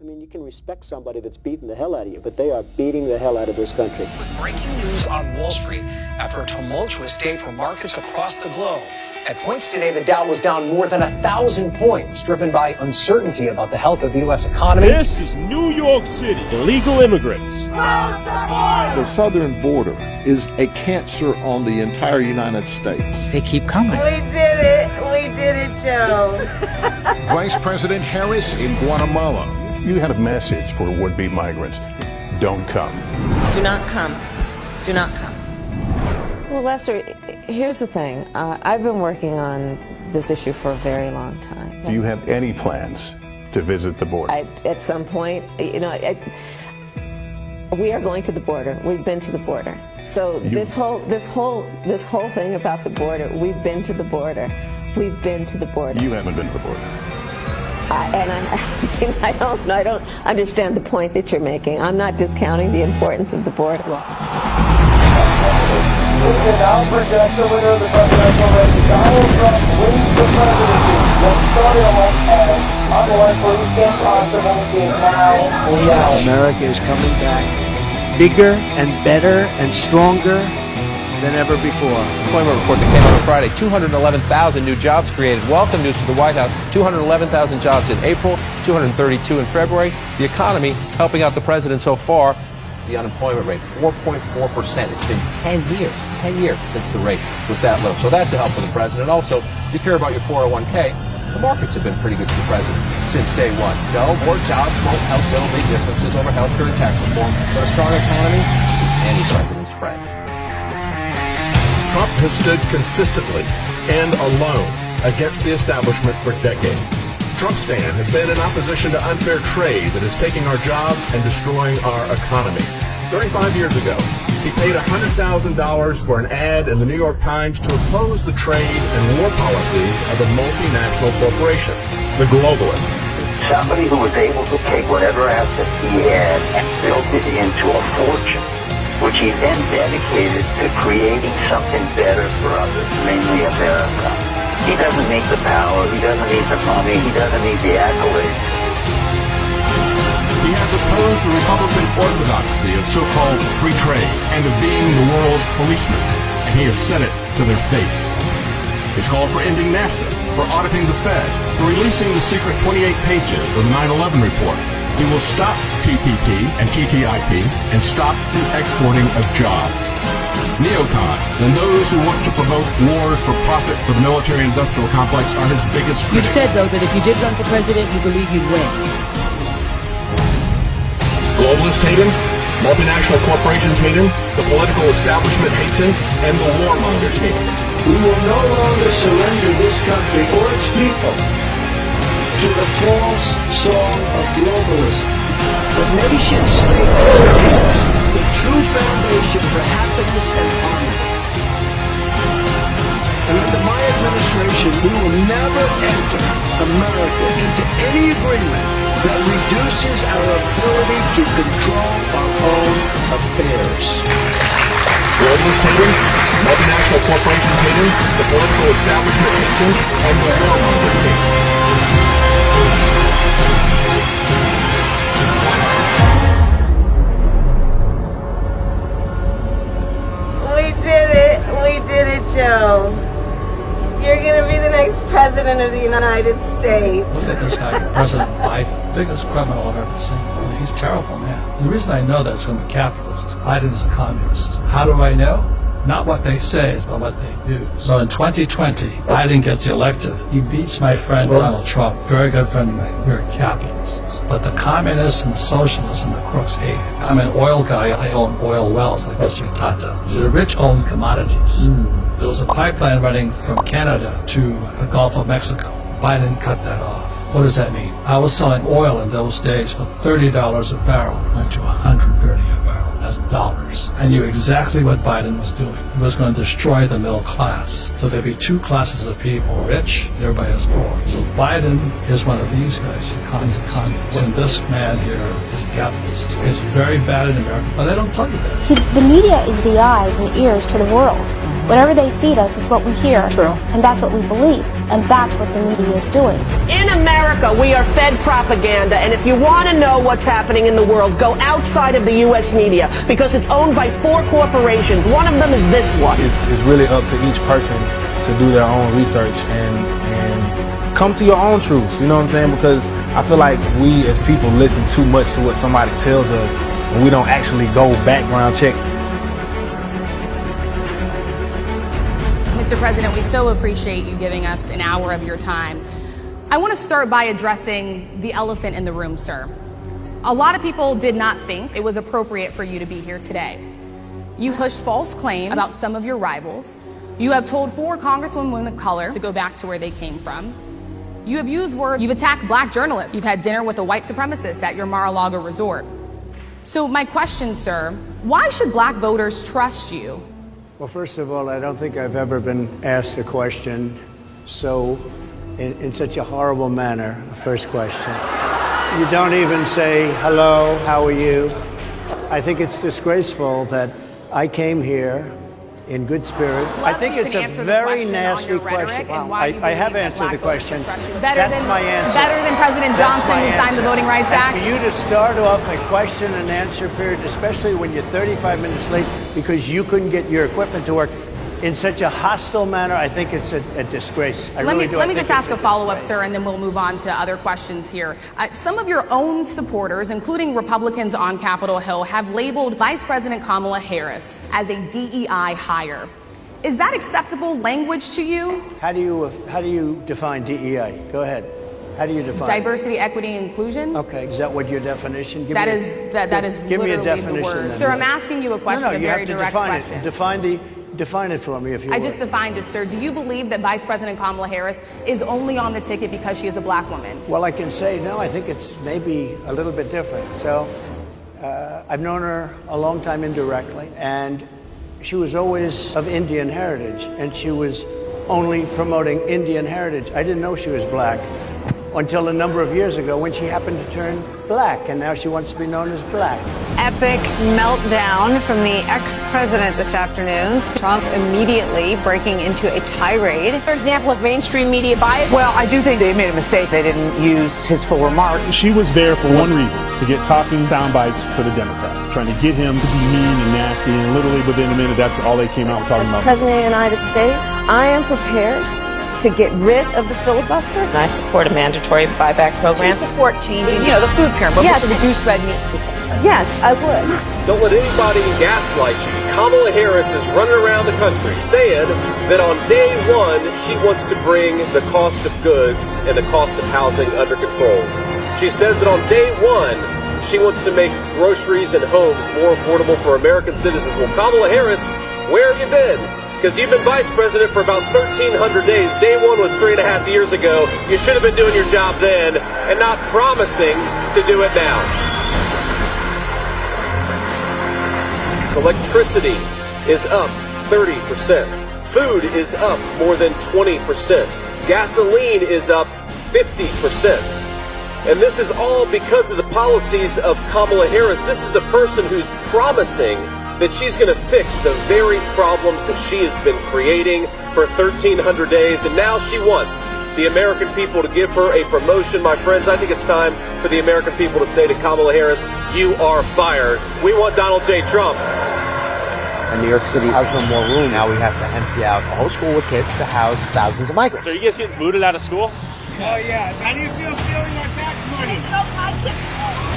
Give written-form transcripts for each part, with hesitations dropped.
I mean, you can respect somebody that's beating the hell out of you, but they are beating the hell out of this country. With breaking news on Wall Street after a tumultuous day for markets across the globe. At points today, the Dow was down more than 1,000 points, driven by uncertainty about the health of the U.S. economy. This is New York City. Illegal immigrants. The southern border is a cancer on the entire United States. They keep coming. We did it. We did it, Joe. Vice President Harris in Guatemala. You had a message for would-be migrants. Don't come. Do not come. Do not come. Well, Lester, here's the thing. I've been working on this issue for a very long time. Do you have any plans to visit the border? At some point, we are going to the border. We've been to the border. So this whole thing about the border, we've been to the border. We've been to the border. You haven't been to the border. I don't understand the point that you're making. I'm not discounting the importance of the border. We can now project the winner of the presidential race. Donald Trump wins the presidency. The story as unlikely impossible is now reality. America is coming back bigger and better and stronger than ever before. Employment report that came out on Friday, 211,000 new jobs created. Welcome news to the White House, 211,000 jobs in April, 232 in February. The economy helping out the president so far. The unemployment rate, 4.4%. It's been 10 years since the rate was that low. So that's a help for the president. Also, if you care about your 401k, the markets have been pretty good for the president since day one. No, more jobs won't help build big differences over health care and tax reform, but a strong economy is any president's friend. Trump has stood consistently and alone against the establishment for decades. Trump's stand has been in opposition to unfair trade that is taking our jobs and destroying our economy. 35 years ago, he paid $100,000 for an ad in the New York Times to oppose the trade and war policies of a multinational corporation, the globalists. Somebody who was able to take whatever asset he had and build it into a fortune, which he then dedicated to creating something better for others, mainly America. He doesn't need the power, he doesn't need the money, he doesn't need the accolades. He has opposed the Republican orthodoxy of so-called free trade and of being the world's policeman, and he has said it to their face. He's called for ending NAFTA, for auditing the Fed, for releasing the secret 28 pages of the 9/11 report. He will stop TPP and TTIP and stop the exporting of jobs. Neocons and those who want to provoke wars for profit for the military-industrial complex are his biggest critics. You've said, though, that if you did run for president, you believe you'd win. Globalists hate him, multinational corporations hate him, the political establishment hates him, and the warmongers hate him. We will no longer surrender this country or its people to the false song of globalism. The nation state the true foundation for happiness and harmony. And under my administration, we will never enter America into any agreement that reduces our ability to control our own affairs. Globalists hate him, multinational corporations hate him, the political establishment hates him, and the warmongers hate him. We did it, Joe. You're going to be the next president of the United States. Look at this guy, President Biden, biggest criminal I've ever seen. He's terrible, man. The reason I know that's from a capitalist. Biden is a communist. How do I know? Not what they say, but what they do. So in 2020, Biden gets elected. He beats my friend Donald Trump, very good friend of mine. We're capitalists. But the communists and the socialists and the crooks hate it. I'm an oil guy. I own oil wells like Mr. Tata. The rich own commodities. There was a pipeline running from Canada to the Gulf of Mexico. Biden cut that off. What does that mean? I was selling oil in those days for $30 a barrel. It went to $130 a barrel. has dollars. I knew exactly what Biden was doing. He was going to destroy the middle class. So there'd be two classes of people, rich, everybody is poor. So Biden is one of these guys. He's a communist. And this man here is a capitalist. It's very bad in America, but they don't tell you that. See, the media is the eyes and ears to the world. Whatever they feed us is what we hear. True. And that's what we believe. And that's what the media is doing. In America, we are fed propaganda. And if you want to know what's happening in the world, go outside of the U.S. media, because it's owned by 4 corporations. One of them is this one. It's really up to each person to do their own research and come to your own truths. You know what I'm saying? Because I feel like we as people listen too much to what somebody tells us, and we don't actually go background check. Mr. President, we so appreciate you giving us an hour of your time. I want to start by addressing the elephant in the room, sir. A lot of people did not think it was appropriate for you to be here today. You pushed false claims about some of your rivals. You have told 4 congresswomen of color to go back to where they came from. You have used words. You've attacked black journalists. You've had dinner with a white supremacist at your Mar-a-Lago resort. So my question, sir, why should black voters trust you? Well, first of all, I don't think I've ever been asked a question in such a horrible manner. First question. You don't even say, hello, how are you? I think it's disgraceful that I came here in good spirit. I think it's a very nasty question. I have answered the question. That's my answer. Better than President Johnson, who signed the Voting Rights Act? For you to start off a question and answer period, especially when you're 35 minutes late because you couldn't get your equipment to work in such a hostile manner, I think it's a disgrace. Let me just ask a follow-up, sir, and then we'll move on to other questions here. Some of your own supporters, including Republicans on Capitol Hill, have labeled Vice President Kamala Harris as a DEI hire. Is that acceptable language to you? How do you define DEI? Go ahead. How do you define diversity, equity, and inclusion? Okay, is that what your definition? That is give me a literally definition, the word. then. Sir, I'm asking you a question, a very direct question. Define it for me, if you will. I just defined it, sir. Do you believe that Vice President Kamala Harris is only on the ticket because she is a black woman? Well, I can say no. I think it's maybe a little bit different. So I've known her a long time indirectly, and she was always of Indian heritage, and she was only promoting Indian heritage. I didn't know she was black until a number of years ago when she happened to turn black, and now she wants to be known as black. Epic meltdown from the ex-president this afternoon. Trump immediately breaking into a tirade. For example, of mainstream media bias. Well, I do think they made a mistake. They didn't use his full remarks. She was there for one reason, to get talking sound bites for the Democrats, trying to get him to be mean and nasty, and literally within a minute, that's all they came out talking about. As President of the United States, I am prepared to get rid of the filibuster. And I support a mandatory buyback program. Do you support changing, the food pyramid, yes, to reduce red meat specifically? Yes, I would. Don't let anybody gaslight you. Kamala Harris is running around the country saying that on day one, she wants to bring the cost of goods and the cost of housing under control. She says that on day one, she wants to make groceries and homes more affordable for American citizens. Well, Kamala Harris, where have you been? Because you've been vice president for about 1,300 days. Day one was 3.5 years ago. You should have been doing your job then and not promising to do it now. Electricity is up 30%. Food is up more than 20%. Gasoline is up 50%. And this is all because of the policies of Kamala Harris. This is the person who's promising that she's going to fix the very problems that she has been creating for 1,300 days, and now she wants the American people to give her a promotion. My friends, I think it's time for the American people to say to Kamala Harris, you are fired. We want Donald J. Trump. And New York City has no more room. Now we have to empty out a whole school with kids to house thousands of migrants. So are you guys getting booted out of school? Oh, yeah. How do you feel stealing our tax money? My kids.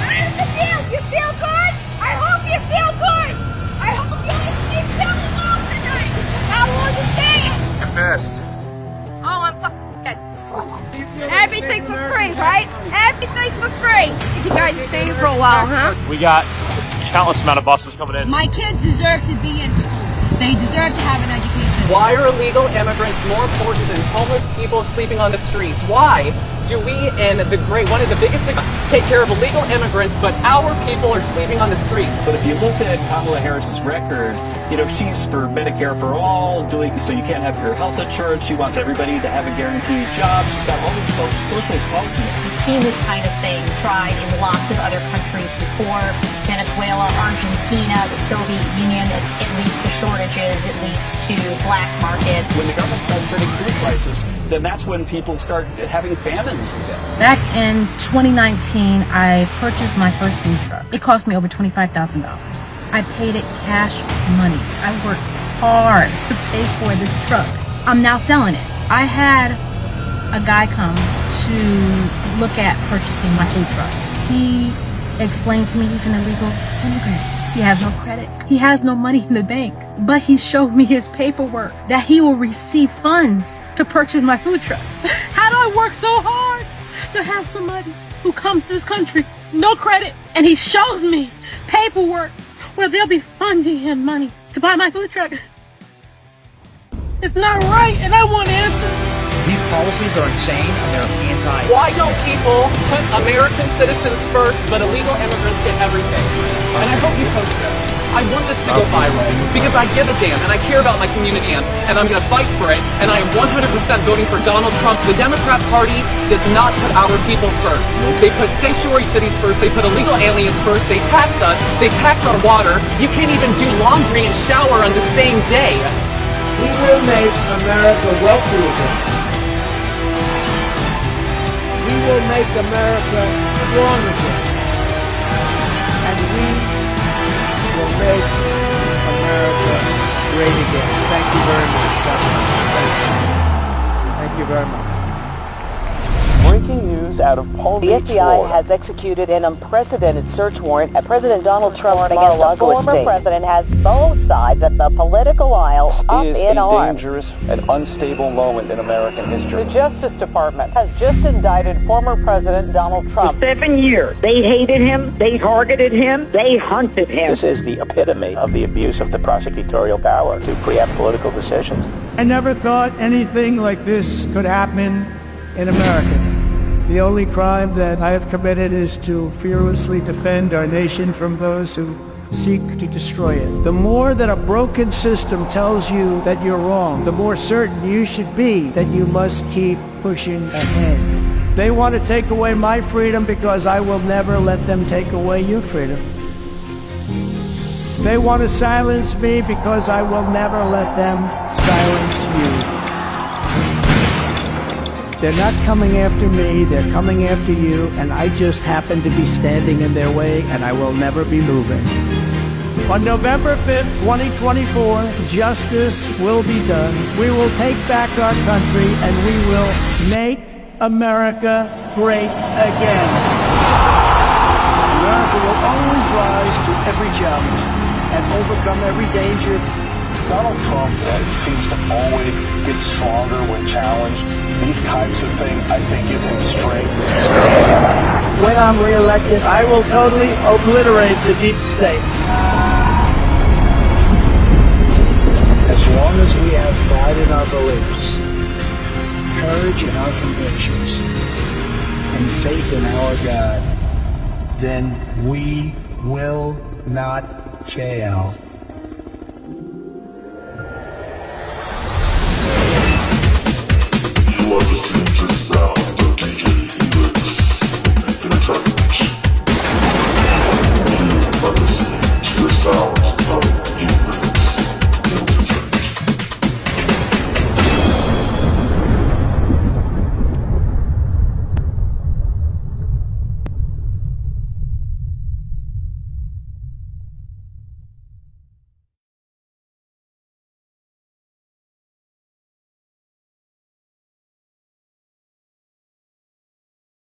How does it feel? You feel good? I hope you feel good. I hope you sleep really well tonight. How long you staying? I'm pissed. Oh, I'm pissed. Everything for free, right? Everything for free. You guys are staying for a while, huh? We got countless amount of buses coming in. My kids deserve to be in school. They deserve to have an education. Why are illegal immigrants more important than homeless people sleeping on the streets? Why? do we and one of the biggest things, take care of illegal immigrants, but our people are sleeping on the streets. But if you look at Kamala Harris's record, you know, she's for Medicare for all, so you can't have your health insurance. She wants everybody to have a guaranteed job. She's got all these socialist policies. We've seen this kind of thing tried in lots of other countries before. Venezuela, Argentina, the Soviet Union. It leads to shortages. It leads to black markets. When the government starts setting food prices, then that's when people start having famines. Back in 2019, I purchased my first food truck. It cost me over $25,000. I paid it cash money. I worked hard to pay for this truck. I'm now selling it. I had a guy come to look at purchasing my food truck. He explained to me he's an illegal immigrant. He has no credit. He has no money in the bank. But he showed me his paperwork that he will receive funds to purchase my food truck. How do I work so hard to have somebody who comes to this country, no credit, and he shows me paperwork where they'll be funding him money to buy my food truck? It's not right, and I want answers. These policies are insane, and they're anti. Why don't people put American citizens first, but illegal immigrants get everything? And I hope you post this. I want this to go viral because I give a damn and I care about my community and I'm going to fight for it. And I am 100% voting for Donald Trump. The Democrat Party does not put our people first. They put sanctuary cities first. They put illegal aliens first. They tax us. They tax our water. You can't even do laundry and shower on the same day. We will make America wealthy again. We will make America strong again. And we will make America great again. Thank you very much. Thank you very much. Breaking news out of Palm Beach, Florida. The FBI has executed an unprecedented search warrant at President Donald Trump's Mar-a-Lago estate. The former president has both sides of the political aisle up in arms. It is a dangerous and unstable moment in American history. The Justice Department has just indicted former President Donald Trump. For 7 years, they hated him, they targeted him, they hunted him. This is the epitome of the abuse of the prosecutorial power to preempt political decisions. I never thought anything like this could happen in America. The only crime that I have committed is to fearlessly defend our nation from those who seek to destroy it. The more that a broken system tells you that you're wrong, the more certain you should be that you must keep pushing ahead. They want to take away my freedom because I will never let them take away your freedom. They want to silence me because I will never let them silence you. They're not coming after me, they're coming after you, and I just happen to be standing in their way, and I will never be moving. On November 5th, 2024, justice will be done. We will take back our country, and we will make America great again. America will always rise to every challenge and overcome every danger. Donald Trump seems to always get stronger when challenged. These types of things, I think, give him strength. When I'm reelected, I will totally obliterate the deep state. As long as we have pride in our beliefs, courage in our convictions, and faith in our God, then we will not fail.